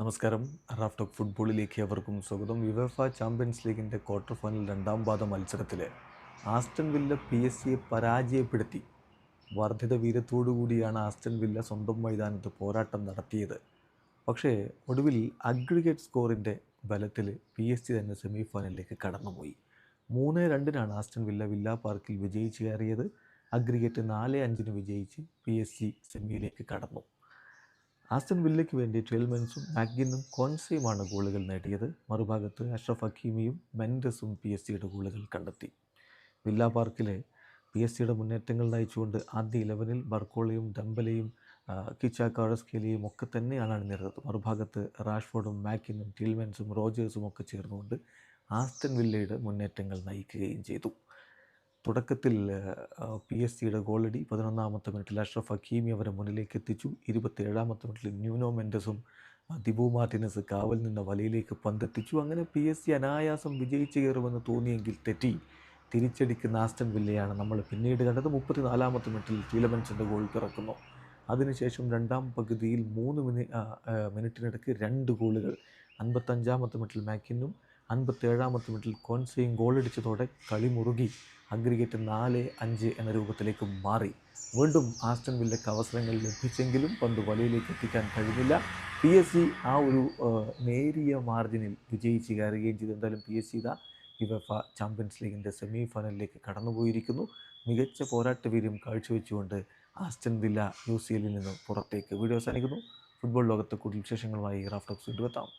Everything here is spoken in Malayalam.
നമസ്കാരം. റാഫ് ടോക്ക് ഫുട്ബോളിലേക്ക് അവർക്കും സ്വാഗതം. യുവേഫ ചാമ്പ്യൻസ് ലീഗിൻ്റെ ക്വാർട്ടർ ഫൈനൽ രണ്ടാം പാദ മത്സരത്തിൽ ആസ്റ്റൺ വില്ല PSG പരാജയപ്പെടുത്തി. വർദ്ധിത വീര്യത്തോടുകൂടിയാണ് ആസ്റ്റൺ വില്ല സ്വന്തം മൈതാനത്ത് പോരാട്ടം നടത്തിയത്. പക്ഷേ ഒടുവിൽ അഗ്രിഗേറ്റ് സ്കോറിൻ്റെ ബലത്തിൽ PSG തന്നെ സെമി ഫൈനലിലേക്ക് കടന്നുപോയി. 3-2 ആസ്റ്റൺ വില്ല വില്ല പാർക്കിൽ വിജയിച്ച് കയറിയത്. അഗ്രിഗേറ്റ് 4-5 വിജയിച്ച് PSG സെമിയിലേക്ക് കടന്നു. ആസ്റ്റൺ വില്ലയ്ക്ക് വേണ്ടി ട്വൽമെൻസും മാഗ്ഗിനും കോൺസയുമാണ് ഗോളുകൾ നേടിയത്. മറുഭാഗത്ത് അഷ്റഫ് ഹക്കീമിയും മെൻഡസും PSG ഗോളുകൾ കണ്ടെത്തി. വില്ല പാർക്കിലെ PSG മുന്നേറ്റങ്ങൾ നയിച്ചുകൊണ്ട് ആദ്യ 11-ൽ ബർക്കോളയും ഡംബലയും കിച്ചാക്കാറസ്കേലിയും ഒക്കെ തന്നെയാണ് അണിനിരന്നത്. മറുഭാഗത്ത് റാഷ്ഫോർഡും മാക്കിനും ടിൽമെൻസും റോജേഴ്സും ഒക്കെ ചേർന്നുകൊണ്ട് ആസ്റ്റൺ വില്ലയുടെ മുന്നേറ്റങ്ങൾ നയിക്കുകയും ചെയ്തു. തുടക്കത്തിൽ PSG ഗോളടി 11-ാമത്തെ മിനിറ്റിൽ അഷ്റഫ് ഹക്കീമി അവരെ മുന്നിലേക്ക് എത്തിച്ചു. 27-ാമത്തെ മിനിറ്റിൽ ന്യൂനോ മെൻഡസും ദിബു മാർട്ടിനസ് കാവൽ നിന്ന വലയിലേക്ക് പന്തെത്തിച്ചു. അങ്ങനെ PSG അനായാസം വിജയിച്ചു കയറുമെന്ന് തോന്നിയെങ്കിൽ തെറ്റി. തിരിച്ചടിക്കുന്ന ആസ്റ്റൺ വില്ലയാണ് നമ്മൾ പിന്നീട് കണ്ടത്. 34-ാമത്തെ മിനിറ്റിൽ ടിലമെൻസിൻ്റെ ഗോൾ പിറക്കുന്നു. അതിനുശേഷം രണ്ടാം പകുതിയിൽ 3 മിനിറ്റിനിടയ്ക്ക് 2 ഗോളുകൾ. 55-ാമത്തെ മിനിറ്റിൽ മാക്കിനും 57-ാമത്തെ മിനിറ്റിൽ കോൺസയും ഗോളടിച്ചതോടെ കളി മുറുകി. അഗ്രിഗേറ്റ് 4-5 എന്ന രൂപത്തിലേക്ക് മാറി. വീണ്ടും ആസ്റ്റൺ വില്ലയ്ക്ക് അവസരങ്ങൾ ലഭിച്ചെങ്കിലും പന്ത് വലയിലേക്ക് എത്തിക്കാൻ കഴിഞ്ഞില്ല. PSG ആ ഒരു നേരിയ മാർജിനിൽ വിജയിച്ച് കയറുകയും ചെയ്തു. എന്തായാലും PSG യുവേഫ ചാമ്പ്യൻസ് ലീഗിൻ്റെ സെമി ഫൈനലിലേക്ക് കടന്നുപോയിരിക്കുന്നു. മികച്ച പോരാട്ടവീര്യം കാഴ്ചവെച്ചുകൊണ്ട് ആസ്റ്റൺ വില്ല UCL നിന്ന് പുറത്തേക്ക്. വീഡിയോ അവസാനിക്കുന്നു. ഫുട്ബോൾ ലോകത്തെ കൂടുതൽ വിശേഷങ്ങളുമായി റാഫ് ടോക്സ് വീണ്ടും എത്താം.